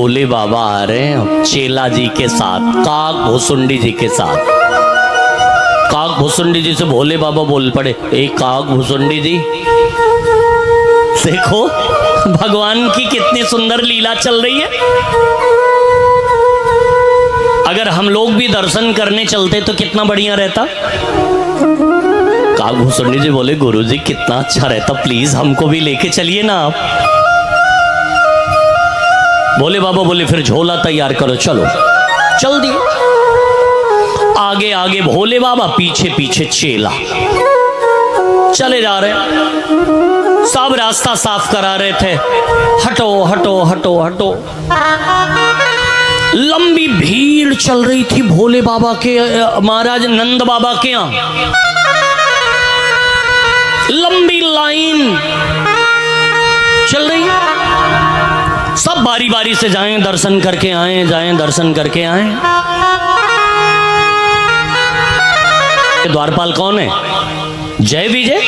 भोले बाबा आ रहे हैं चेला जी के साथ, काक भुसुंडी जी के साथ। काक भुसुंडी जी से भोले बाबा बोल पड़े, ए काक भुसुंडी जी, देखो भगवान की कितनी सुंदर लीला चल रही है। अगर हम लोग भी दर्शन करने चलते तो कितना बढ़िया रहता। काक भुसुंडी जी बोले, गुरुजी कितना अच्छा रहता, प्लीज हमको भी लेके चलिए ना आप। भोले बाबा बोले, फिर झोला तैयार करो, चलो। चल दिए, आगे आगे भोले बाबा, पीछे पीछे चेला चले जा रहे। सब रास्ता साफ करा रहे थे, हटो हटो हटो हटो। लंबी भीड़ चल रही थी भोले बाबा के, महाराज नंद बाबा के यहाँ लंबी लाइन चल रही। सब बारी बारी से जाएं, दर्शन करके आए, जाएं दर्शन करके आए। द्वारपाल कौन है? जय विजय।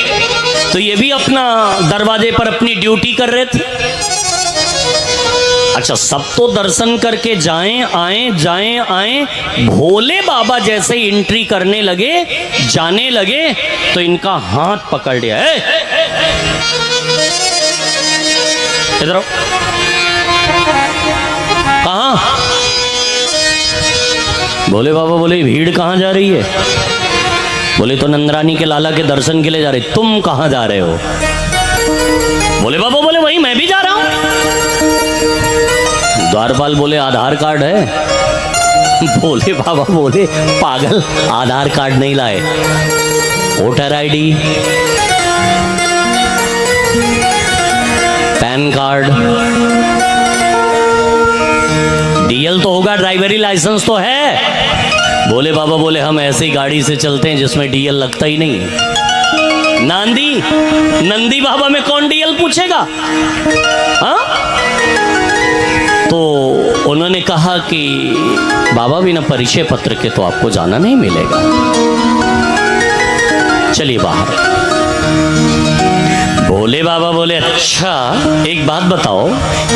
तो ये भी अपना दरवाजे पर अपनी ड्यूटी कर रहे थे। अच्छा, सब तो दर्शन करके जाएं आए, जाएं आए। भोले बाबा जैसे एंट्री करने लगे, जाने लगे, तो इनका हाथ पकड़ लिया। इधर आओ। कहां? भोले बाबा बोले, भीड़ कहां जा रही है? बोले, तो नंदरानी के लाला के दर्शन के लिए जा रहे। तुम कहां जा रहे हो? भोले बाबा बोले, वही मैं भी जा रहा हूं। द्वारपाल बोले, आधार कार्ड है? भोले बाबा बोले, पागल, आधार कार्ड नहीं लाए, voter ID, pan card, DL तो होगा, ड्राइवरी लाइसेंस तो है। भोले बाबा बोले, हम ऐसी गाड़ी से चलते हैं जिसमें डीएल लगता ही नहीं है। नंदी बाबा में कौन डीएल पूछेगा? हाँ? तो उन्होंने कहा कि बाबा बिना परिचय पत्र के तो आपको जाना नहीं मिलेगा, चलिए बाहर। भोले बाबा बोले, अच्छा एक बात बताओ,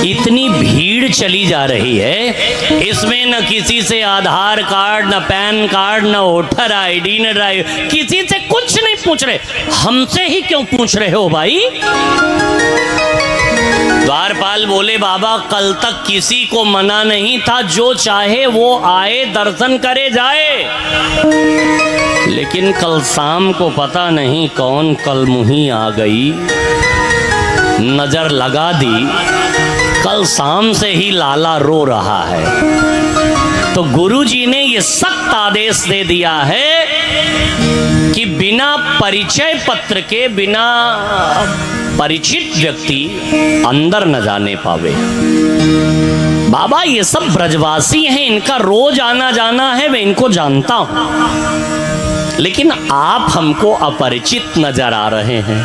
इतनी भीड़ चली जा रही है, इसमें न किसी से आधार कार्ड, न पैन कार्ड, न वोटर आईडी, न ड्राइव, किसी से कुछ नहीं पूछ रहे, हमसे ही क्यों पूछ रहे हो भाई? द्वारपाल बोले, बाबा कल तक किसी को मना नहीं था, जो चाहे वो आए, दर्शन करे जाए, लेकिन कल शाम को पता नहीं कौन कलमुही आ गई, नजर लगा दी, कल शाम से ही लाला रो रहा है। तो गुरुजी ने ये सख्त आदेश दे दिया है कि बिना परिचय पत्र के, बिना परिचित व्यक्ति अंदर न जाने पावे। बाबा ये सब ब्रजवासी हैं, इनका रोज आना जाना है, मैं इनको जानता हूं, लेकिन आप हमको अपरिचित नजर आ रहे हैं,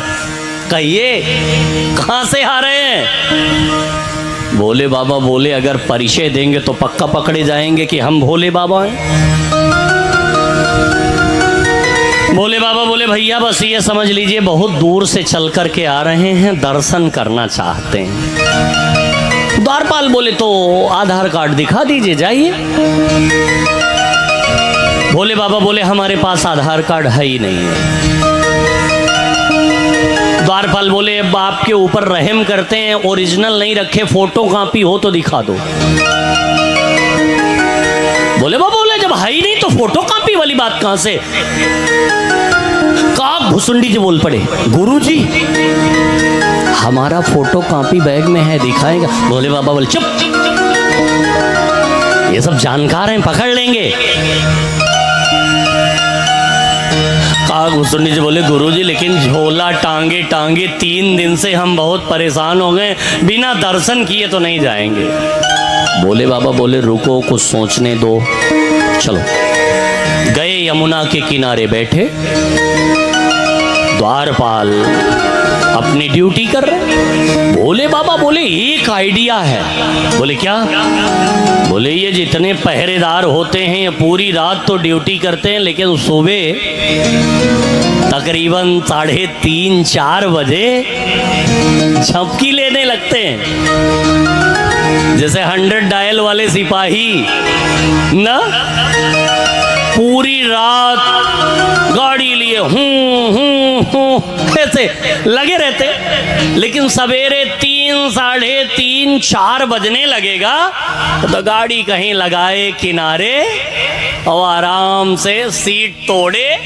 कहिए कहां से आ रहे हैं? भोले बाबा बोले, अगर परिचय देंगे तो पक्का पकड़े जाएंगे कि हम भोले बाबा हैं। भोले बाबा बोले, भैया बस ये समझ लीजिए, बहुत दूर से चल करके आ रहे हैं, दर्शन करना चाहते हैं। द्वारपाल बोले, तो आधार कार्ड दिखा दीजिए, जाइए। भोले बाबा बोले, हमारे पास आधार कार्ड है ही नहीं है। द्वारपाल बोले, अब आपके ऊपर रहम करते हैं, ओरिजिनल नहीं रखे, फोटो कॉपी हो तो दिखा दो। भोले बाबा बोले, जब है ही नहीं तो फोटो कॉपी वाली बात कहां से? काक भुसुंडी जी बोल पड़े, गुरुजी हमारा फोटो कॉपी बैग में है, दिखाएगा? भोले बाबा बोले, चुप, ये सब जानकार हैं, पकड़ लेंगे। काक भुसुंडी जी बोले, गुरुजी लेकिन झोला टांगे टांगे 3 दिन से हम बहुत परेशान हो गए, बिना दर्शन किए तो नहीं जाएंगे। भोले बाबा बोले, रुको, कुछ सोचने दो, चलो। गए, यमुना के किनारे बैठे। द्वारपाल अपनी ड्यूटी कर रहे। भोले बाबा बोले एक आइडिया है। बोले क्या? बोले ये जितने पहरेदार होते हैं ये पूरी रात तो ड्यूटी करते हैं, लेकिन सुबह तकरीबन 3:30-4 बजे झपकी लेने लगते हैं, जैसे 100 डायल वाले सिपाही ना, पूरी रात गाड़ी लिए ऐसे लगे रहते। लेकिन सवेरे 3-3:30-4 बजने लगेगा तो गाड़ी कहीं लगाए किनारे और आराम से सीट तोड़े,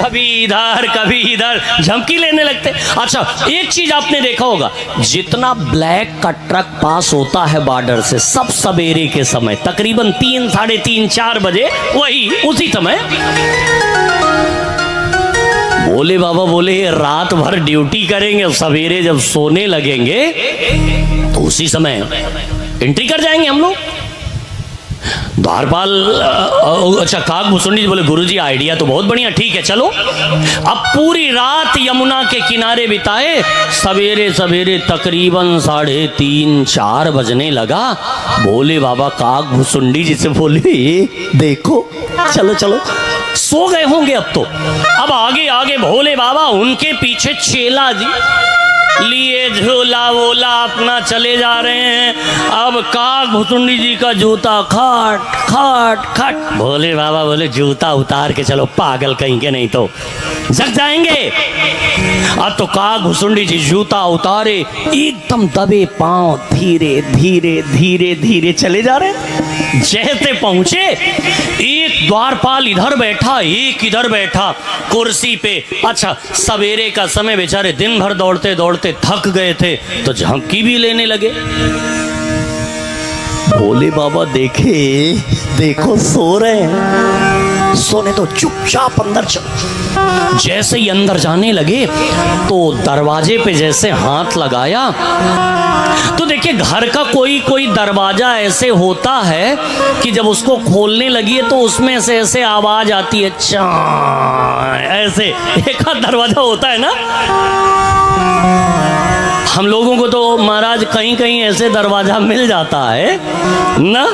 कभी इधर झमकी लेने लगते। अच्छा, एक चीज आपने देखा होगा, जितना ब्लैक का ट्रक पास होता है बॉर्डर से, सब सवेरे के समय तकरीबन 3-3:30-4 बजे, वही उसी समय भोले बाबा बोले रात भर ड्यूटी करेंगे, सवेरे जब सोने लगेंगे तो उसी समय एंट्री कर जाएंगे हम लोग। द्वारपाल अच्छा काक भुसुंडी बोले गुरुजी आइडिया तो बहुत बढ़िया, ठीक है चलो। अब पूरी रात यमुना के किनारे बिताए, सवेरे सवेरे तकरीबन 3:30-4 बजने लगा। भोले बाबा काक भुसुंडी जी से बोले देखो चलो चलो, सो गए होंगे अब तो। अब आगे आगे भोले बाबा, उनके पीछे चेला जी लिए झूला वोला अपना चले जा रहे हैं। अब काक भुसुंडी जी का जूता खट खट खट। भोले बाबा बोले जूता उतार के चलो, पागल कहीं के, नहीं तो जग जाएंगे। अब तो काक भुसुंडी जी जूता उतारे, एकदम दबे पांव धीरे धीरे धीरे धीरे चले जा रहे। जैसे पहुंचे, एक द्वारपाल इधर बैठा, एक इधर बैठा कुर्सी पे। अच्छा, सवेरे का समय, बेचारे दिन भर दौड़ते दौड़ते थक गए थे तो झपकी भी लेने लगे। भोले बाबा देखे, देखो सो रहे हैं, सोने तो चुपचाप अंदर चल। जैसे ही अंदर जाने लगे तो दरवाजे पे जैसे हाथ लगाया तो देखिए घर का कोई कोई दरवाजा ऐसे होता है कि जब उसको खोलने लगी तो उसमें से ऐसे आवाज आती है, चा ऐसे एक आध दरवाजा होता है ना। हम लोगों को तो महाराज कहीं कहीं ऐसे दरवाजा मिल जाता है ना।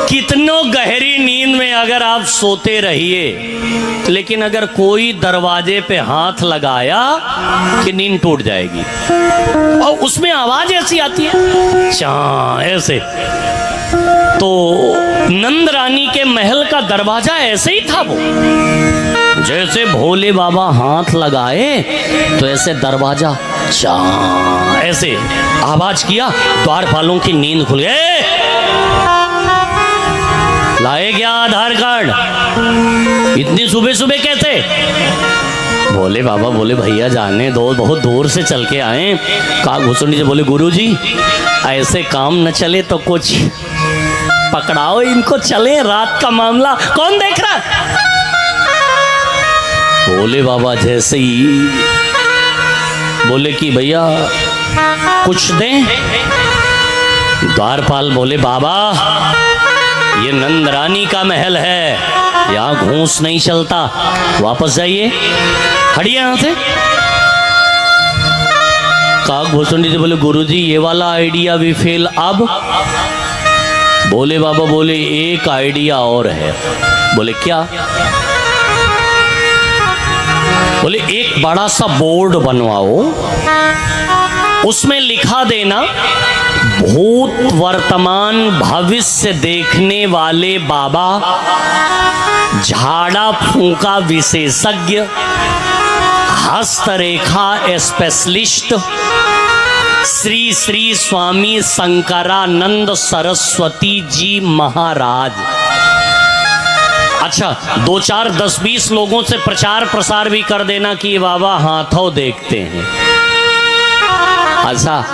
कितनों गहरी नींद में अगर आप सोते रहिए, लेकिन अगर कोई दरवाजे पे हाथ लगाया कि नींद टूट जाएगी। और उसमें आवाज ऐसी आती है चा ऐसे। तो नंद रानी के महल का दरवाजा ऐसे ही था। वो जैसे भोले बाबा हाथ लगाए तो ऐसे दरवाजा चा ऐसे आवाज किया, द्वारपालों की नींद खुल गई। लाए क्या आधार कार्ड? इतनी सुबह सुबह कैसे? भोले बाबा बोले भैया जाने दो, बहुत दूर से चल के आए। काक भुसुंडी जी बोले गुरुजी ऐसे काम न चले तो कुछ पकड़ाओ इनको, चले रात का मामला कौन देख रहा है। भोले बाबा जैसे ही बोले कि भैया कुछ दें। द्वारपाल बोले बाबा ये नंद रानी का महल है, यहाँ घूस नहीं चलता, वापस जाइए, हटिए यहाँ से। काक भुसुंडी जी बोले गुरुजी ये वाला आइडिया भी फेल। अब भोले बाबा बोले एक आइडिया और है। बोले क्या? बोले एक बड़ा सा बोर्ड बनवाओ, उसमें लिखा देना भूत वर्तमान भविष्य देखने वाले बाबा, झाड़ा फूंका विशेषज्ञ, हस्तरेखा स्पेशलिस्ट, श्री श्री स्वामी शंकरानंद सरस्वती जी महाराज। अच्छा 2-4 10-20 लोगों से प्रचार प्रसार भी कर देना कि बाबा हाथों देखते हैं। अच्छा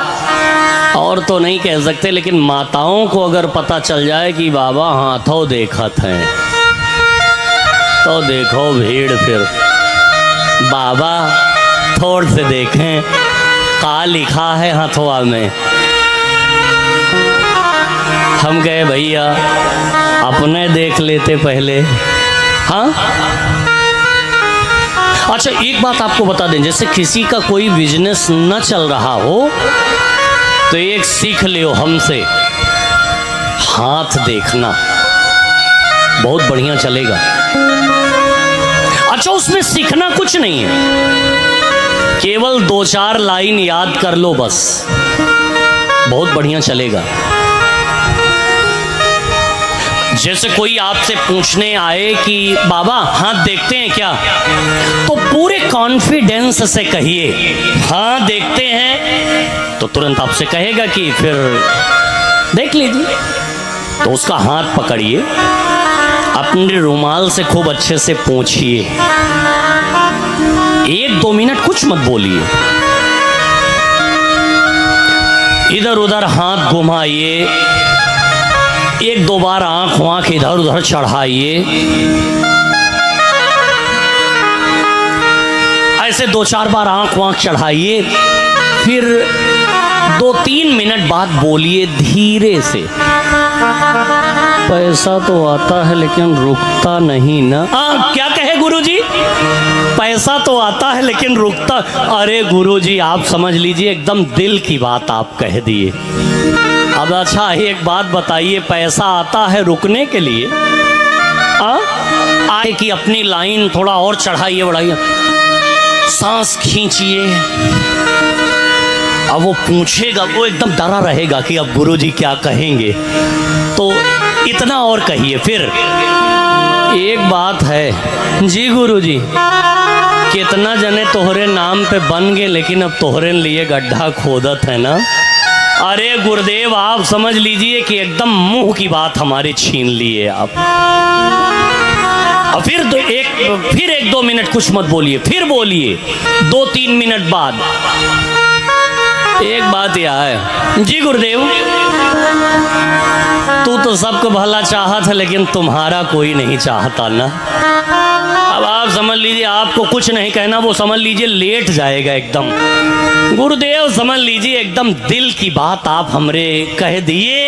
और तो नहीं कह सकते, लेकिन माताओं को अगर पता चल जाए कि बाबा हाथों देखत हैं तो देखो भीड़। फिर बाबा थोड़ से देखें का लिखा है हथवा में। हम कहे भैया अपने देख लेते पहले। हाँ अच्छा एक बात आपको बता दें, जैसे किसी का कोई बिजनेस न चल रहा हो तो एक सीख लियो हमसे, हाथ देखना बहुत बढ़िया चलेगा। अच्छा उसमें सीखना कुछ नहीं है, केवल 2-4 लाइन याद कर लो बस, बहुत बढ़िया चलेगा। जैसे कोई आपसे पूछने आए कि बाबा हाथ देखते हैं क्या, तो पूरे कॉन्फिडेंस से कहिए हाँ देखते हैं, तो तुरंत आपसे कहेगा कि फिर देख लीजिए। तो उसका हाथ पकड़िए, अपने रुमाल से खूब अच्छे से पोंछिए, 1-2 मिनट कुछ मत बोलिए, इधर उधर हाथ घुमाइए, 1-2 बार आंख इधर उधर चढ़ाइए, ऐसे 2-4 बार आंख चढ़ाइए, फिर 2-3 मिनट बाद बोलिए धीरे से, पैसा तो आता है लेकिन रुकता नहीं ना। क्या कहे गुरुजी, पैसा तो आता है लेकिन रुकता, अरे गुरुजी आप समझ लीजिए एकदम दिल की बात आप कह दिए। अब अच्छा एक बात बताइए, पैसा आता है रुकने के लिए, आए कि अपनी लाइन थोड़ा और चढ़ाइए बढ़ाइए, सांस खींचिए, अब वो पूछेगा, वो एकदम डरा रहेगा कि अब गुरुजी क्या कहेंगे, तो इतना और कहिए। फिर एक बात है जी गुरुजी, कितना जने तोहरे नाम पे बन गए लेकिन अब तोहरे लिए गड्ढा खोदत है ना। अरे गुरुदेव आप समझ लीजिए कि एकदम मुंह की बात हमारे छीन लिए आप। और फिर 1-2 मिनट कुछ मत बोलिए, फिर बोलिए 2-3 मिनट बाद। एक बात यह है जी गुरुदेव, तू तो सबको भला चाहत है लेकिन तुम्हारा कोई नहीं चाहता ना। अब आप समझ लीजिए, आपको कुछ नहीं कहना, वो समझ लीजिए लेट जाएगा एकदम। गुरुदेव समझ लीजिए एकदम दिल की बात आप हमरे कह दिए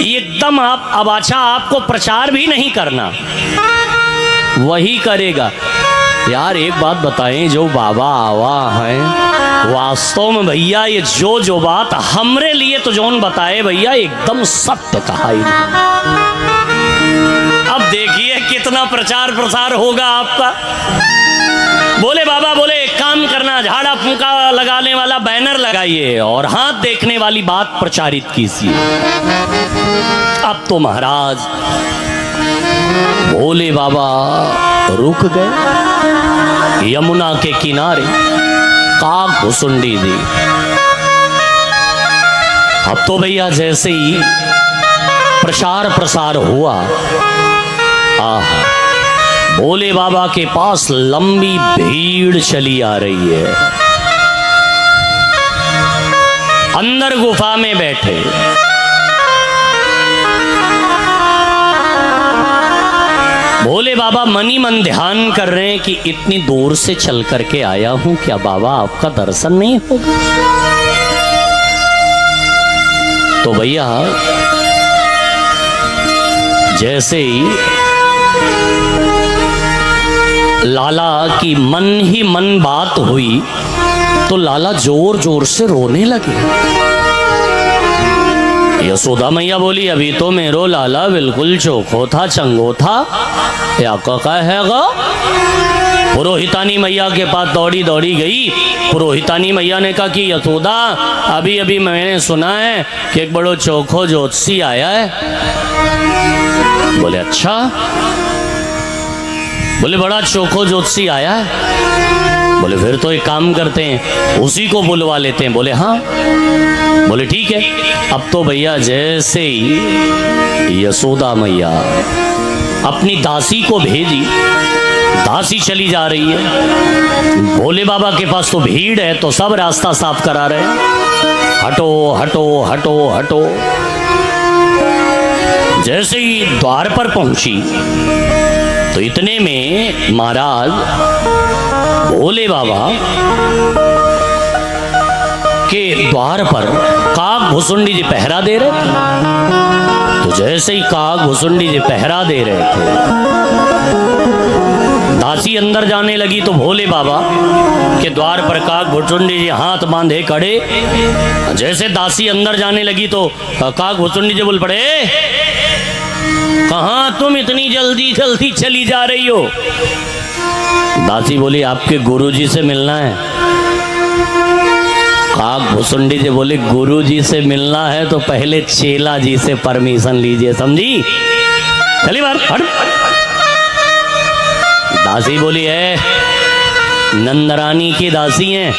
एकदम। आप अब अच्छा आपको प्रचार भी नहीं करना, वही करेगा। यार एक बात बताएं, जो बाबा आवा हैं वास्तव में भैया ये जो बात हमरे लिए तो जोन बताए भैया एकदम सत्य कहा। अब देखिए कितना प्रचार प्रसार होगा आपका। बोले बाबा, बोले एक काम करना, झाड़ा फूंका लगाने वाला बैनर लगाइए और हाथ देखने वाली बात प्रचारित कीजिए। अब तो महाराज भोले बाबा रुक गए यमुना के किनारे, काक भुसुंडी दी। अब तो भैया जैसे ही प्रचार प्रसार हुआ, आहा, भोले बाबा के पास लंबी भीड़ चली आ रही है। अंदर गुफा में बैठे भोले बाबा मनी मन ध्यान कर रहे हैं कि इतनी दूर से चल करके आया हूं, क्या बाबा आपका दर्शन नहीं होगा। तो भैया जैसे ही लाला की मन ही मन बात हुई तो लाला जोर जोर से रोने लगे। यशोदा मैया बोली, अभी तो मेरो लाला बिल्कुल चोखो था, चंगो था, या का हैगा। पुरोहितानी मैया के पास दौड़ी दौड़ी गई। पुरोहितानी मैया ने कहा कि यशोदा अभी अभी मैंने सुना है कि एक बड़ो चोखो ज्योतिषी आया है। बोले अच्छा, बोले बड़ा चोखो ज्योतिषी आया है। बोले फिर तो एक काम करते हैं, उसी को बुलवा लेते हैं। बोले हाँ। बोले ठीक है। अब तो भैया जैसे ही यशोदा मैया अपनी दासी को भेजी, दासी चली जा रही है। भोले बाबा के पास तो भीड़ है तो सब रास्ता साफ करा रहे हैं, हटो हटो हटो हटो। जैसे ही द्वार पर पहुंची तो इतने में महाराज भोले बाबा के द्वार पर काक भुसुंडी जी पहरा दे रहे थे। तो जैसे ही काक भुसुंडी जी पहरा दे रहे थे, दासी अंदर जाने लगी तो भोले बाबा के द्वार पर काक भुसुंडी जी हाथ बांधे खड़े। जैसे दासी अंदर जाने लगी तो काक भुसुंडी जी बोल पड़े, कहाँ तुम इतनी जल्दी जल्दी चली जा रही हो? दासी बोली, आपके गुरुजी से मिलना है। काक भुसुंडी जी बोले, गुरुजी से मिलना है तो पहले चेला जी से परमिशन लीजिए, समझी? चली बार हट। दासी बोली, है नंदरानी की दासी हैं,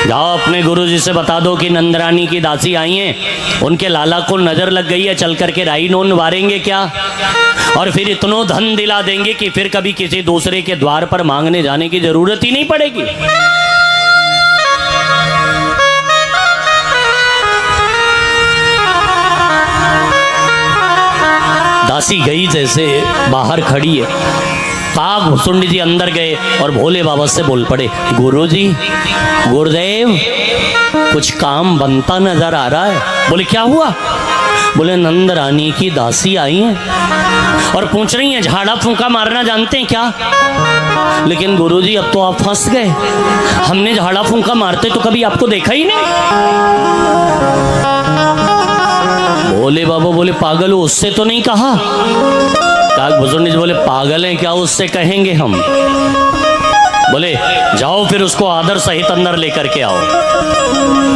जाओ अपने गुरुजी से बता दो कि नंदरानी की दासी आई हैं, उनके लाला को नजर लग गई है, चल करके राई नोन वारेंगे क्या, और फिर इतना धन दिला देंगे कि फिर कभी किसी दूसरे के द्वार पर मांगने जाने की जरूरत ही नहीं पड़ेगी। दासी गई, जैसे बाहर खड़ी है, काक भुसुंडी जी अंदर गए और भोले बाबा से बोल पड़े, गुरुजी, गुरुदेव, कुछ काम बनता नजर आ रहा है। बोले, क्या हुआ? बोले, नंद रानी की दासी आई हैं और पूछ रही हैं झाड़ा फूंका मारना जानते हैं क्या? लेकिन गुरुजी, अब तो आप फंस गए, हमने झाड़ा फूंका मारते तो कभी आपको देखा ही नहीं। भोले बाबा बोले, पागल हो, उससे तो नहीं कहा। काक भुसुंडी जी बोले, पागल हैं क्या, उससे कहेंगे हम। बोले, जाओ फिर उसको आदर सहित अंदर लेकर के आओ।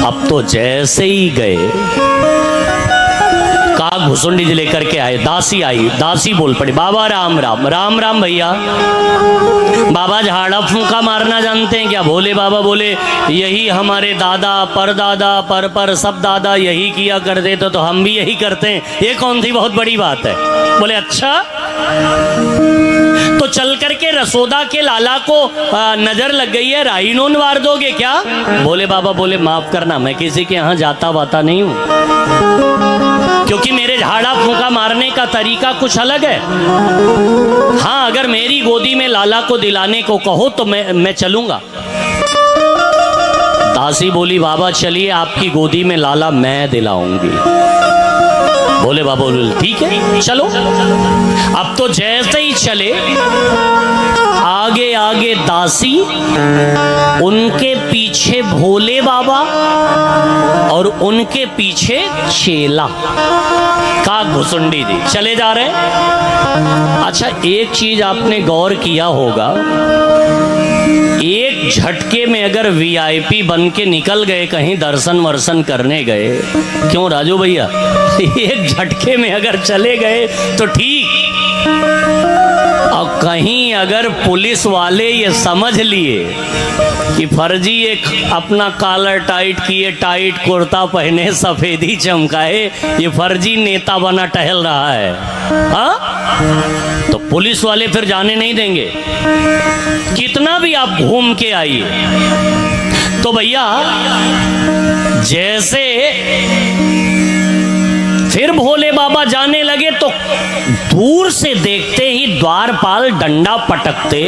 अब तो जैसे ही गए, काक भुसुंडी जी लेकर के आए, दासी आई, दासी बोल पड़ी, बाबा राम राम। राम राम भैया। बाबा झाड़ा फूंका मारना जानते हैं क्या? भोले बाबा बोले, यही हमारे दादा परदादा पर सब दादा यही किया करते थे, तो हम भी यही करते हैं, ये कौन सी बहुत बड़ी बात है। बोले, अच्छा, तो चल करके रसोदा के लाला को नजर लग गई है, राई नोन वार दोगे क्या? भोले बाबा बोले, माफ करना, मैं किसी के यहाँ जाता वाता नहीं हूँ, क्योंकि मेरे झाड़ा फूंका मारने का तरीका कुछ अलग है। हाँ, अगर मेरी गोदी में लाला को दिलाने को कहो तो मैं चलूंगा। दासी बोली, बाबा चलिए, आपकी गोदी में लाला मैं दिलाऊंगी। भोले बाबा बोले, ठीक है चलो। अब तो जैसे ही चले, आगे आगे दासी, उनके पीछे भोले बाबा और उनके पीछे चेला काक भुसुंडी जी चले जा रहे हैं। अच्छा, एक चीज आपने गौर किया होगा, एक झटके में अगर वीआईपी बन के निकल गए, कहीं दर्शन वर्शन करने गए, क्यों राजू भैया, एक झटके में अगर चले गए तो ठीक, और कहीं अगर पुलिस वाले ये समझ लिए कि फर्जी एक अपना कॉलर टाइट किए, टाइट कुर्ता पहने, सफेदी चमकाए, ये फर्जी नेता बना टहल रहा है, हाँ, तो पुलिस वाले फिर जाने नहीं देंगे, कितना भी आप घूम के आइए। तो भैया जैसे फिर भोले बाबा जाने लगे तो दूर से देखते ही द्वारपाल डंडा पटकते,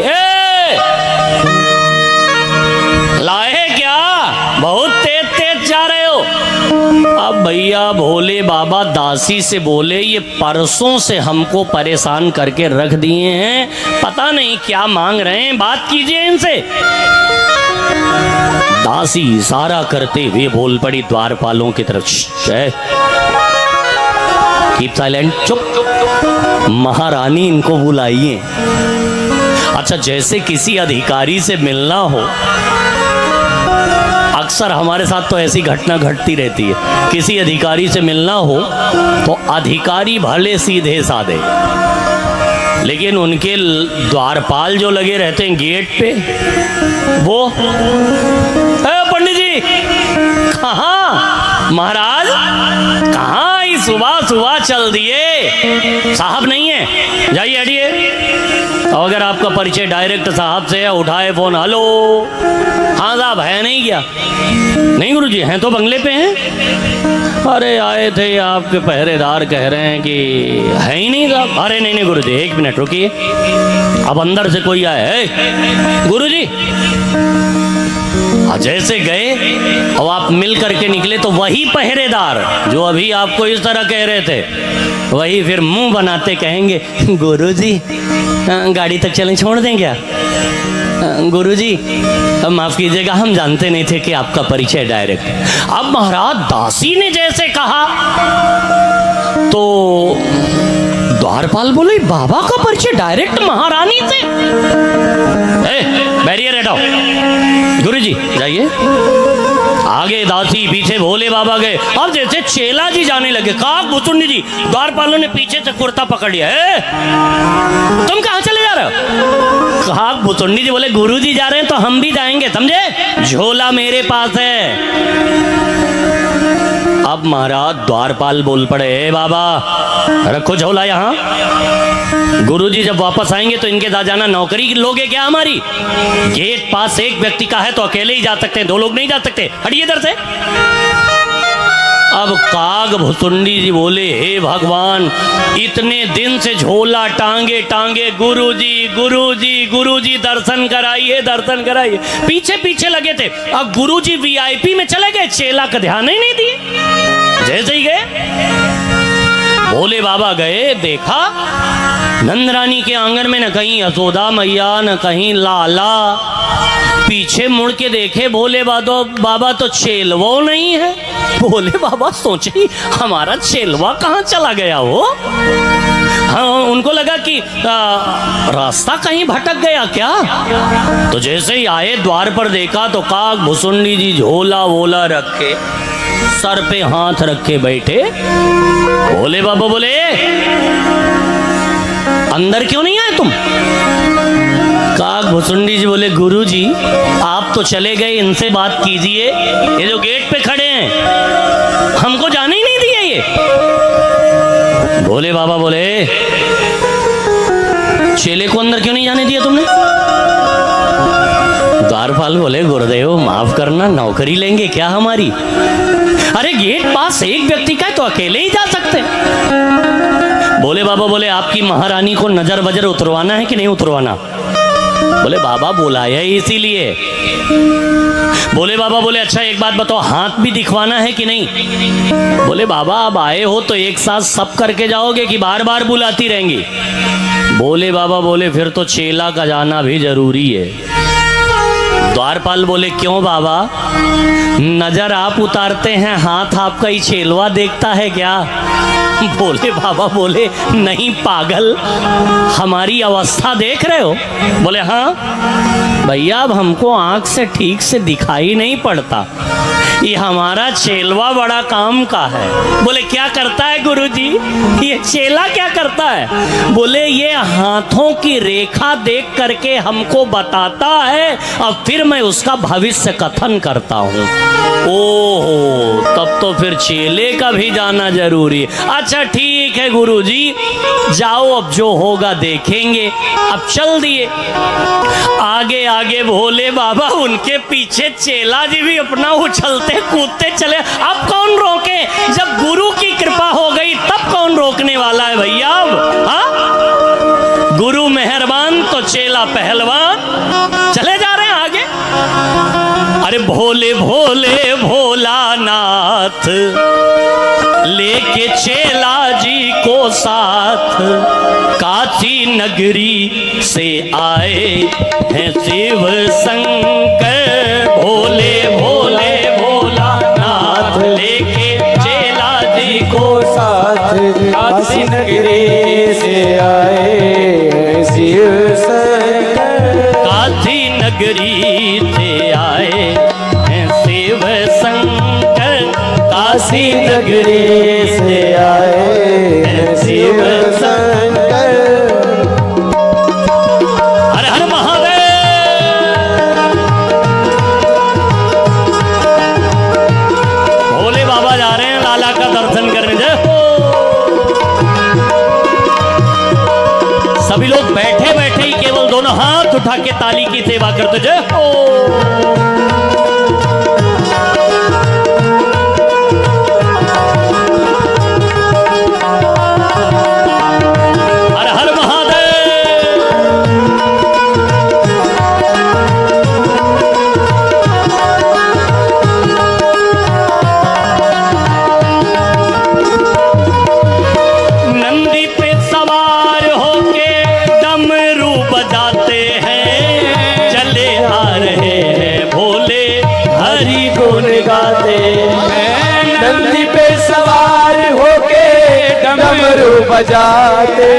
लाए क्या, बहुत तेज तेज जा रहे हो। अब भैया भोले बाबा दासी से बोले, ये परसों से हमको परेशान करके रख दिए हैं, पता नहीं क्या मांग रहे हैं, बात कीजिए इनसे। दासी इशारा करते हुए बोल पड़ी द्वारपालों की तरफ, कीप साइलेंट, चुप, महारानी इनको बुलाइए। अच्छा, जैसे किसी अधिकारी से मिलना हो, अक्सर हमारे साथ तो ऐसी घटना घटती रहती है, किसी अधिकारी से मिलना हो तो अधिकारी भले सीधे साधे, लेकिन उनके द्वारपाल जो लगे रहते हैं गेट पे, वो पंडित जी कहाँ, महाराज कहाँ, सुबह सुबह चल दिए, साहब नहीं है, जाइए हटिए। और अगर आपका परिचय डायरेक्ट साहब से है, उठाए फोन, हेलो, हाँ साहब है नहीं क्या? नहीं गुरुजी, हैं तो बंगले पे हैं। अरे आए थे आपके पहरेदार, कह रहे हैं कि है ही नहीं साहब। अरे नहीं नहीं गुरुजी, एक मिनट रुकिए, अब अंदर से कोई आया है। गुरुजी जैसे गए और आप मिल करके निकले तो वही पहरेदार जो अभी आपको इस तरह कह रहे थे, वही फिर मुंह बनाते कहेंगे, गुरुजी गाड़ी तक चलें, छोड़ दें क्या? गुरुजी माफ कीजिएगा, हम जानते नहीं थे कि आपका परिचय डायरेक्ट। अब महाराज दासी ने जैसे कहा तो द्वारपाल बोले, बाबा का परिचय डायरेक्ट महारानी से? बैरियर हटाओ, गुरुजी जाइए। आगे दासी, पीछे भोले बाबा गए। अब जैसे चेला जी जाने लगे, काक भुसुंडी जी, द्वारपालों ने पीछे से कुर्ता पकड़ लिया। तुम कहां चले जा रहे हो? काक भुसुंडी जी बोले, गुरुजी जा रहे हैं तो हम भी जाएंगे, समझे? झोला मेरे पास है। अब महाराज द्वारपाल बोल पड़े, बाबा रखो झोला यहाँ, गुरुजी जब वापस आएंगे तो इनके साथ जाना। नौकरी लोगे क्या हमारी? गेट पास एक व्यक्ति का है तो अकेले ही जा सकते हैं, दो लोग नहीं जा सकते, हटिए इधर से। अब काग भुसुंडी जी बोले, हे भगवान, इतने दिन से झोला टांगे टांगे गुरुजी गुरुजी गुरुजी दर्शन कराइए दर्शन कराइए, पीछे पीछे लगे थे। अब गुरुजी वीआईपी में चले गए, चेला का ध्यान ही नहीं दिए। जैसे ही गए भोले बाबा गए, देखा नंदरानी के आंगन में न कहीं यशोदा मैया न कहीं लाला। पीछे मुड़ के देखे भोले बाबा तो चेलवा नहीं है। भोले बाबा सोचे हमारा चेलवा कहाँ चला गया वो। हाँ, उनको लगा कि रास्ता कहीं भटक गया क्या। तो जैसे ही आए द्वार पर देखा तो काक भुसुंडी जी झोला वोला रखे, सर पे हाथ रखे बैठे। भोले बाबा बोले, अंदर क्यों नहीं आए तुम? काक भुसुंडी जी बोले, गुरुजी आप तो चले गए, इनसे बात कीजिए, ये जो गेट पे खड़े हैं हमको जाने ही नहीं दिए ये। भोले बाबा बोले, चेले को अंदर क्यों नहीं जाने दिया तुमने? द्वारपाल बोले, गुरुदेव माफ करना, नौकरी लेंगे क्या हमारी? अरे गेट पास एक व्यक्ति का है तो अकेले ही जा सकते। भोले बाबा बोले, आपकी महारानी को नजर वजर उतरवाना है कि नहीं उतरवाना? बोले, बाबा बुलाया ही इसीलिए। भोले बाबा बोले, अच्छा एक बात बताओ, हाथ भी दिखवाना है कि नहीं? बोले, बाबा अब आए हो तो एक साथ सब करके जाओगे कि बार बार बुलाती रहेंगी? भोले बाबा बोले, फिर तो चेला का जाना भी जरूरी है। द्वारपाल बोले, क्यों बाबा, नजर आप उतारते हैं, हाथ आपका ही चेलवा देखता है क्या? भोले बाबा बोले, नहीं पागल, हमारी अवस्था देख रहे हो? बोले, हाँ भैया, अब हमको आंख से ठीक से दिखाई नहीं पड़ता, ये हमारा चेलवा बड़ा काम का है। बोले, क्या करता है गुरुजी? ये चेला क्या करता है? बोले, ये हाथों की रेखा देख करके हमको बताता है और फिर मैं उसका भविष्य कथन करता हूँ। ओहो, तब तो फिर चेले का भी जाना जरूरी है। अच्छा ठीक है गुरुजी, जाओ, अब जो होगा देखेंगे। अब चल दिए आगे आगे भोले बाबा, उनके पीछे चेला जी भी अपना उछलते कूदते चले। अब कौन रोके? जब गुरु की कृपा हो गई तब कौन रोकने वाला है भैया? अब हाँ, गुरु मेहरबान तो चेला पहलवान। चले जा रहे हैं आगे। अरे भोले भोले भोलानाथ लेके चेला जी को साथ, काशी नगरी से आए हैं शिव शंकर। भोले भोले भोलानाथ लेके चेला जी को साथ, काशी नगरी से आए हैं शिव शंकर। काशी नगरी से आए हैं शिव शंकर। काशी नगरी से आए हैं शिव शंकर। हर हर महादेव। भोले बाबा जा रहे हैं लाला का दर्शन करने। जय हो। सभी लोग बैठे बैठे ही केवल दोनों हाथ उठा के ताली की सेवा करते। जय हो। बजाते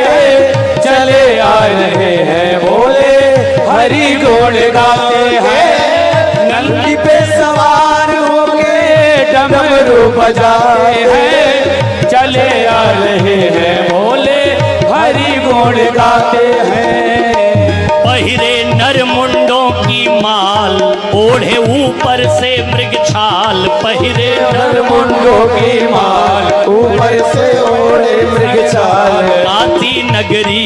चले आ रहे हैं भोले हरि गुण गाते हैं। नंदी पे सवार होके डमरू बजाते हैं चले आ रहे हैं भोले हरि गुण गाते हैं। पहिरे नर मुंडों की माल ओढ़े ऊपर से मृग छाल, पहिरे नर मुंडों की माल ऊपर से ओढ़े मृग छाल। काशी नगरी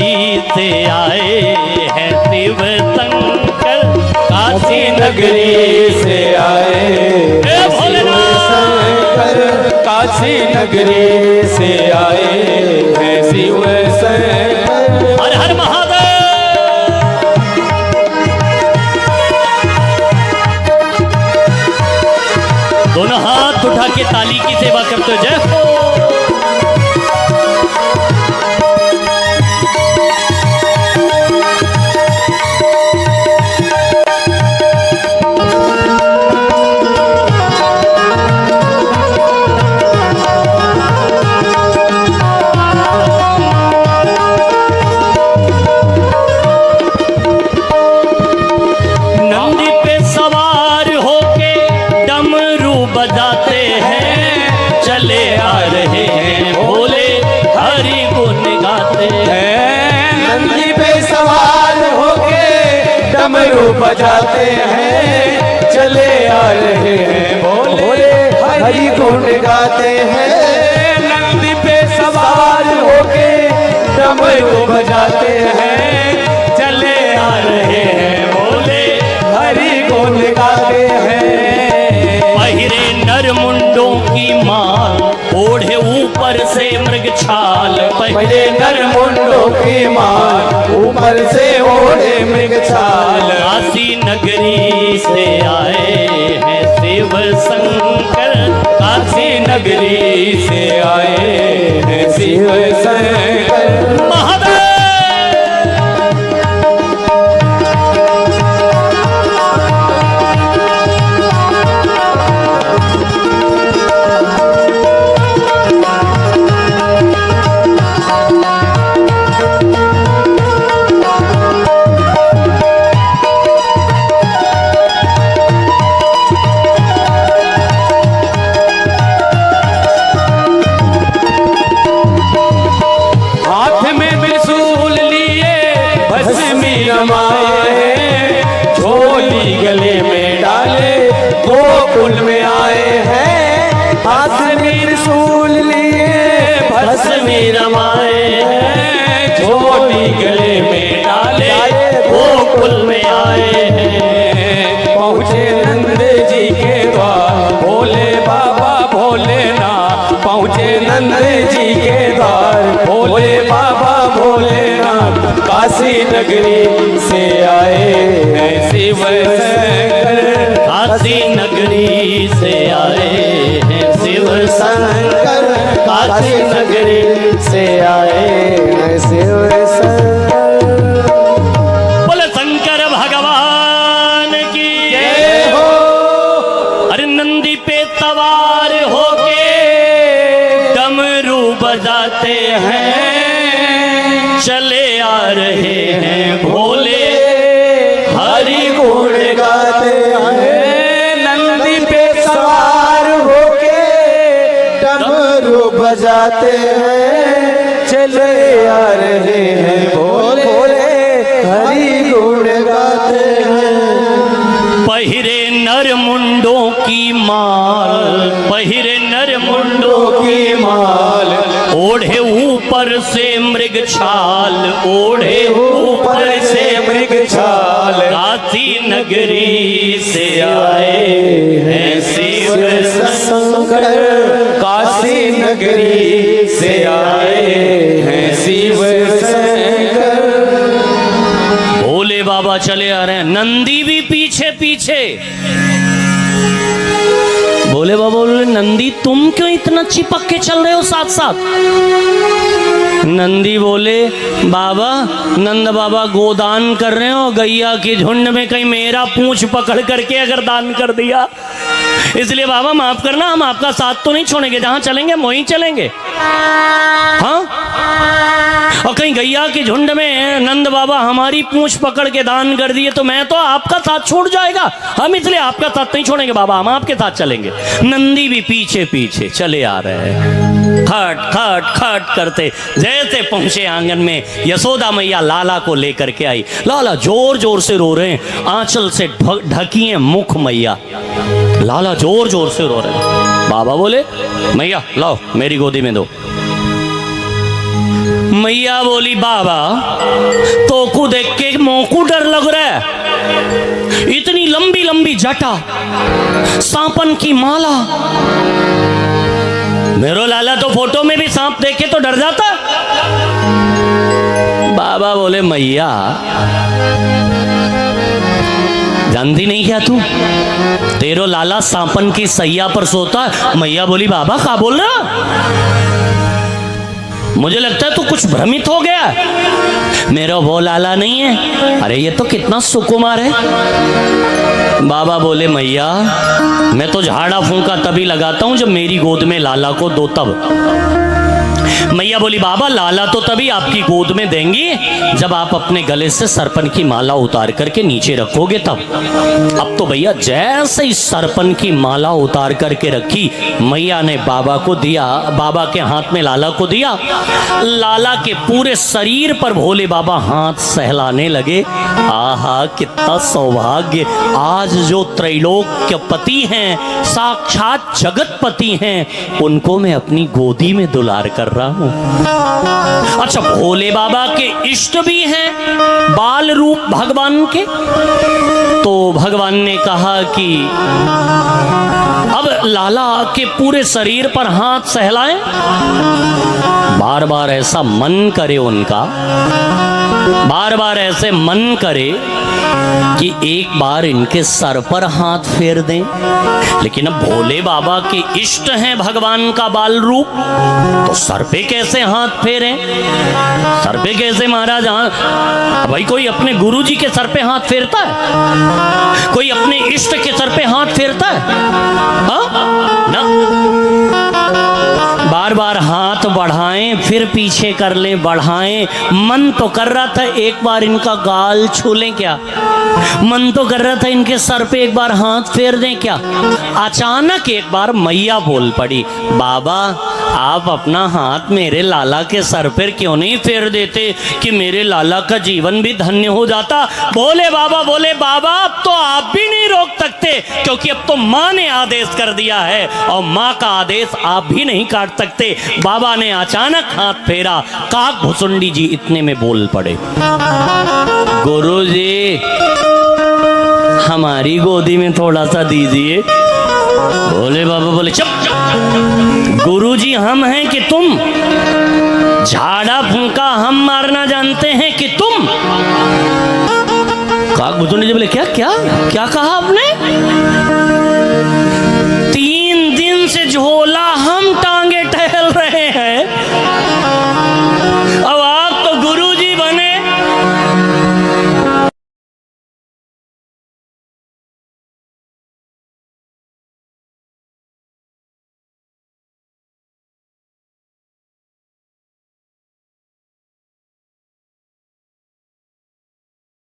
से आए हैं शिव शंकर, काशी नगरी से आए हे भोलेनाथ। काशी नगरी से आए हैं शिव शंकर। हर हर महादेव। दोनों हाथ उठा के ताली की सेवा करते हो, जय हो। नंदी पे सवार होके डमरू बजाते हैं चले आ रहे हैं भोले हरि गुण गाते हैं। नंदी पे सवार होके डमरू बजाते हैं चले आ रहे हैं भोले हरि गुण गाते हैं। नंदी पे सवार होके डमरू बजाते हैं चले आ रहे हैं भोले हरि गुण गाते हैं। पहिरे नर मुंडों की माल ओढ़े ऊपर से मृग छाल, पहले नर मुंडों की माल ऊपर से ओढ़े मृग छाल। काशी नगरी से आए हैं शिव शंकर, काशी नगरी से आए हैं शिव शंकर। महादेव। हाथ में त्रिशूल लिए भस्मी रमाए, झोली गले में डाले गोकुल में आए हैं। हाथ में त्रिशूल लिए भस्मी रमाए हैं, झोली गले में डाले गोकुल में आए हैं। पहुँचे नंद जी के द्वार भोले बाबा भोलेनाथ। पहुँचे नंद जी के द्वार भोले बाबा भोलेनाथ। काशी नगरी से आए हैं शिव शंकर, काशी नगरी से आए हैं शिव शंकर, काशी नगरी से आए हैं शिव शंकर। बोले शंकर भगवान की जय हो। अरे नंदी पे सवार होके डमरू बजाते हैं चले आ रहे हैं भोले हरि गुण गाते हैं। नंदी पे सवार होके डमरू बजाते हैं चले आ रहे हैं भोले हरि गुण गाते हैं। पहिरे नर मुंडों की माल, पहिरे नर मुंडों की माल ओढ़े ऊपर से मृग छाल, ओढ़े ऊपर से मृग छाल। काशी नगरी से आए हैं शिव शंकर, काशी नगरी से आए हैं शिव शंकर। भोले बाबा चले आ रहे हैं, नंदी भी पीछे पीछे। भोले बाबा बोले नंदी तुम क्यों इतना चिपक के चल रहे हो साथ साथ। नंदी बोले बाबा, नंद बाबा गोदान कर रहे हो, गैया के झुंड में कहीं मेरा पूंछ पकड़ करके अगर दान कर दिया इसलिए बाबा माफ करना, हम आपका साथ तो नहीं छोड़ेंगे, जहां चलेंगे हम वहीं चलेंगे। हाँ, और कहीं गैया के झुंड में नंद बाबा हमारी पूंछ पकड़ के दान कर दिए तो मैं तो आपका साथ छूट जाएगा। हम इसलिए आपका साथ नहीं छोड़ेंगे बाबा, हम आपके साथ चलेंगे। नंदी भी पीछे पीछे चले आ रहे हैं, खट खट खट करते। जैसे पहुंचे आंगन में, यशोदा मैया लाला को लेकर के आई। लाला जोर जोर से रो रहे हैं, आंचल से ढकी है मुख मैया। लाला जोर जोर से रो रहे हैं। बाबा बोले मैया लाओ मेरी गोदी में दो। मैया बोली बाबा तो को देख के मोकू डर लग रहा है, इतनी लंबी लंबी जटा, सांपन की माला। मेरो लाला तो फोटो में भी सांप देखे तो डर जाता। बाबा बोले मैया जानती नहीं क्या तू, तेरो लाला सांपन की सैया पर सोता। मैया बोली बाबा क्या बोल रहा, मुझे लगता है तू कुछ भ्रमित हो गया, मेरा वो लाला नहीं है। अरे ये तो कितना सुकुमार है। बाबा बोले मैया मैं तो झाड़ा फूंका तभी लगाता हूं जब मेरी गोद में लाला को दो तब। मैया बोली बाबा लाला तो तभी आपकी गोद में देंगी जब आप अपने गले से सरपन की माला उतार करके नीचे रखोगे तब। अब तो भैया जैसे ही सरपन की माला उतार करके रखी, मैया ने बाबा को दिया, बाबा के हाथ में लाला को दिया। लाला के पूरे शरीर पर भोले बाबा हाथ सहलाने लगे। आहा कितना सौभाग्य, आज जो त्रैलोक्य पति हैं, साक्षात जगतपति हैं, उनको मैं अपनी गोदी में दुलार कर रहा हूं। अच्छा भोले बाबा के इष्ट भी हैं बाल रूप भगवान के, तो भगवान ने कहा कि अब लाला के पूरे शरीर पर हाथ सहलाएं। बार बार ऐसा मन करे उनका, बार बार ऐसे मन करे कि एक बार इनके सर पर हाथ फेर दें। लेकिन अब भोले बाबा के इष्ट हैं भगवान का बाल रूप, तो सर पे कैसे हाथ फेरें, सर पे कैसे महाराज हाथ। भाई कोई अपने गुरुजी के सर पे हाथ फेरता है, कोई अपने इष्ट के सर पे हाथ फेरता है? हाँ ना, बार बार हाथ बढ़ाएं फिर पीछे कर लें, बढ़ाएं। मन तो कर रहा था एक बार इनका गाल छू लें क्या, मन तो कर रहा था इनके सर पे एक बार हाथ फेर दें क्या। अचानक एक बार मैया बोल पड़ी बाबा आप अपना हाथ मेरे लाला के सर पर क्यों नहीं फेर देते कि मेरे लाला का जीवन भी धन्य हो जाता। बोले बाबा अब तो आप भी नहीं रोक सकते, क्योंकि अब तो माँ ने आदेश कर दिया है और माँ का आदेश आप भी नहीं काट सकते। बाबा ने अचानक हाथ फेरा, काक भुसुंडी जी इतने में बोल पड़े गुरुजी हमारी गोदी में थोड़ा सा दीजिए। भोले बाबा बोले चुप, गुरुजी हम हैं कि तुम, झाड़ा फूंका हम मारना जानते हैं कि तुम। काक भुसुंडी जी बोले क्या क्या क्या कहा आपने? 3 दिन से झोला हम टांगे टहल रहे हैं, अब आप तो गुरुजी बने।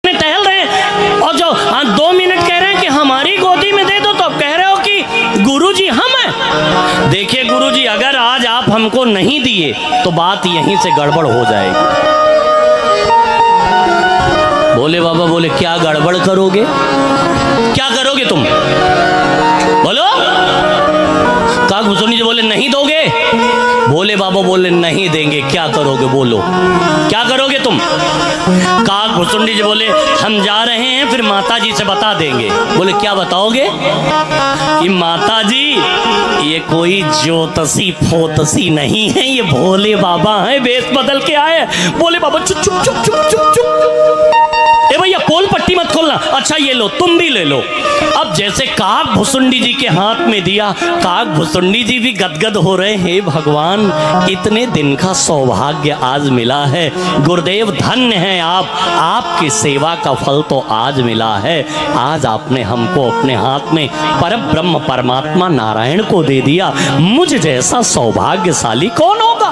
टहल रहे हैं और जो 2 मिनट कह रहे हैं कि हमारी गोदी में दे दो, तो अब कह रहे हो कि गुरुजी हम हैं। देखिए गुरुजी अगर आज आप हमको नहीं दिए तो बात यहीं से गड़बड़ हो जाएगी। भोले बाबा बोले क्या गड़बड़ करोगे, क्या करोगे तुम बोलो। काक भुसुंडी जी बोले नहीं दोगे। भोले बाबा बोले नहीं देंगे, क्या करोगे बोलो, क्या करोगे तुम। काक भुसुंडी जी बोले हम जा रहे हैं फिर माता जी से बता देंगे। बोले क्या बताओगे? कि माता जी ये कोई ज्योतसी फोतसी नहीं है, ये भोले बाबा हैं, वेश बदल के आए। बोले बाबा चुप चुप चुप चुप चुप चुप, ए भैया पोल पट्टी मत खोलना, अच्छा ये लो तुम भी ले लो। अब जैसे काक भुसुंडी जी के हाथ में दिया, काक भुसुंडी जी भी गदगद हो रहे, हे भगवान इतने दिन का सौभाग्य आज मिला है, गुरुदेव धन्य है आप, आपकी सेवा का फल तो आज मिला है। आज आपने हमको अपने हाथ में परब्रह्म परमात्मा नारायण को दे दिया, मुझ जैसा सौभाग्यशाली कौन होगा।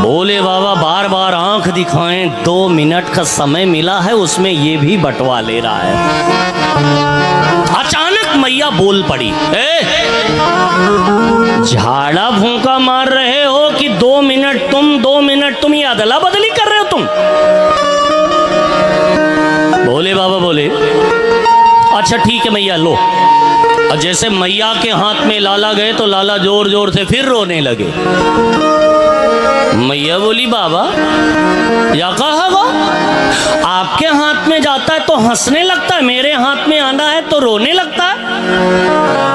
बोले बाबा बार बार आंख दिखाएं, 2 मिनट का समय मिला है उसमें ये भी बंटवा ले रहा है। अचानक मैया बोल पड़ी, ए झाड़ा फूंका मार रहे हो कि 2 मिनट तुम 2 मिनट तुम, ये अदला बदली कर रहे हो तुम। बोले बाबा बोले अच्छा ठीक है मैया लो। और जैसे मैया के हाथ में लाला गए तो लाला जोर जोर से फिर रोने लगे। मैया बोली बाबा या कहा वो आपके हाथ में जाता है तो हंसने लगता है, मेरे हाथ में आना है तो रोने लगता है।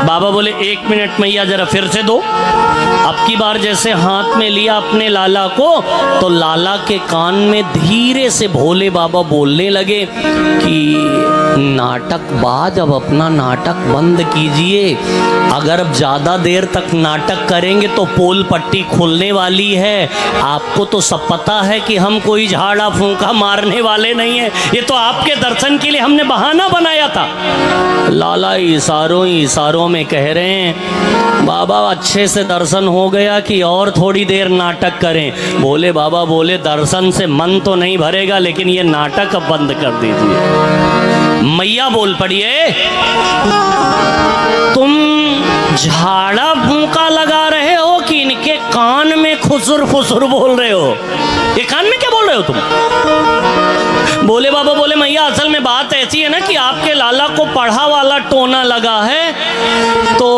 बाबा बोले 1 मिनट मैया जरा फिर से दो। अब की बार जैसे हाथ में लिया अपने लाला को तो लाला के कान में धीरे से भोले बाबा बोलने लगे कि नाटकबाज अब अपना नाटक बंद कीजिए, अगर अब ज्यादा देर तक नाटक करेंगे तो पोल पट्टी खुलने वाली है। आपको तो सब पता है कि हम कोई झाड़ा फूंका मारने वाले नहीं है, ये तो आपके दर्शन के लिए हमने बहाना बनाया था। लाला इशारों में कह रहे हैं बाबा अच्छे से दर्शन हो गया कि और थोड़ी देर नाटक करें। भोले बाबा बोले दर्शन से मन तो नहीं भरेगा लेकिन ये नाटक अब बंद कर दीजिए। मैया बोल पड़ी है तुम झाड़ा फूंका लगा रहे हो कि इनके कान में खुसुर फुसुर बोल रहे हो, ये कान में क्या बोल रहे हो तुम। बोले बाबा बोले मैया असल में बात ऐसी है ना कि आपके लाला को पढ़ा वाला टोना लगा है तो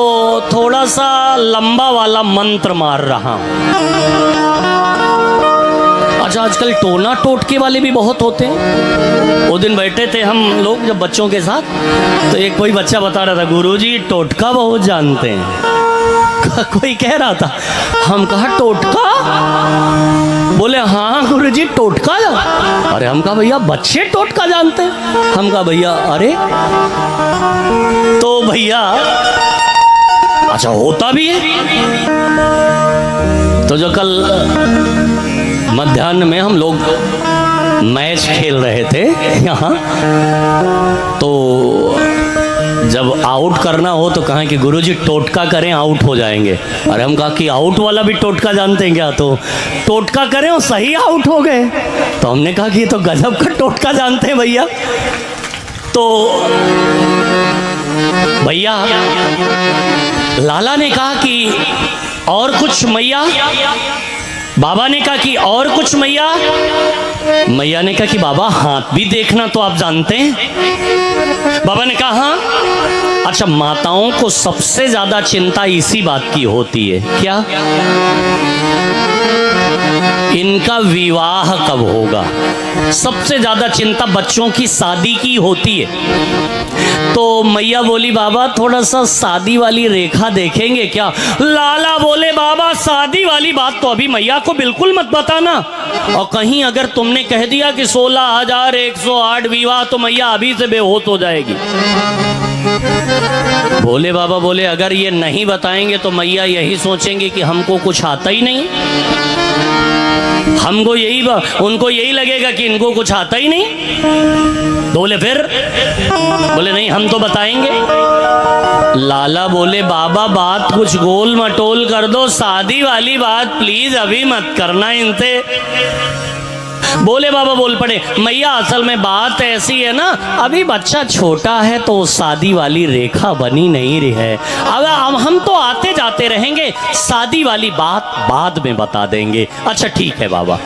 थोड़ा सा लंबा वाला मंत्र मार रहा हूं। अच्छा आजकल टोना टोटके वाले भी बहुत होते हैं। वो दिन बैठे थे हम लोग जब बच्चों के साथ तो एक कोई बच्चा बता रहा था गुरुजी टोटका बहुत जानते हैं। कोई कह रहा था, हम कहा टोटका, बोले हाँ गुरुजी टोटका। अरे हम कहा भैया बच्चे टोटका जानते हैं। हम कहा भैया अरे तो भैया अच्छा होता भी है। तो जो कल मध्याह्न में हम लोग मैच खेल रहे थे यहाँ, तो जब आउट करना हो तो कहा कि गुरुजी टोटका करें आउट हो जाएंगे। अरे हम कहा कि आउट वाला भी टोटका जानते हैं क्या, तो टोटका करें और सही आउट हो गए। तो हमने कहा कि ये तो गजब का टोटका जानते हैं भैया। तो भैया लाला ने कहा कि और कुछ मैया, बाबा ने कहा कि और कुछ मैया, मैया ने कहा कि बाबा हाथ भी देखना तो आप जानते हैं। बाबा ने कहा हाँ। अच्छा माताओं को सबसे ज्यादा चिंता इसी बात की होती है, क्या इनका विवाह कब होगा। सबसे ज्यादा चिंता बच्चों की शादी की होती है। तो मैया बोली बाबा थोड़ा सा शादी वाली रेखा देखेंगे क्या। लाला बोले बाबा शादी वाली बात तो अभी मैया को बिल्कुल मत बताना, और कहीं अगर तुमने कह दिया कि 16,108 विवाह तो मैया अभी से बेहोश हो जाएगी। भोले बाबा बोले अगर ये नहीं बताएंगे तो मैया यही सोचेंगे कि हमको कुछ आता ही नहीं, हमको यही उनको यही लगेगा कि इनको कुछ आता ही नहीं। बोले फिर, बोले नहीं हम तो बताएंगे। लाला बोले बाबा बात कुछ गोल मटोल कर दो, शादी वाली बात प्लीज अभी मत करना इनसे। बोले बाबा बोल पड़े मैया असल में बात ऐसी है ना, अभी बच्चा छोटा है तो शादी वाली रेखा बनी नहीं रही है। अब हम तो आते जाते रहेंगे, शादी वाली बात बाद में बता देंगे। अच्छा ठीक है बाबा।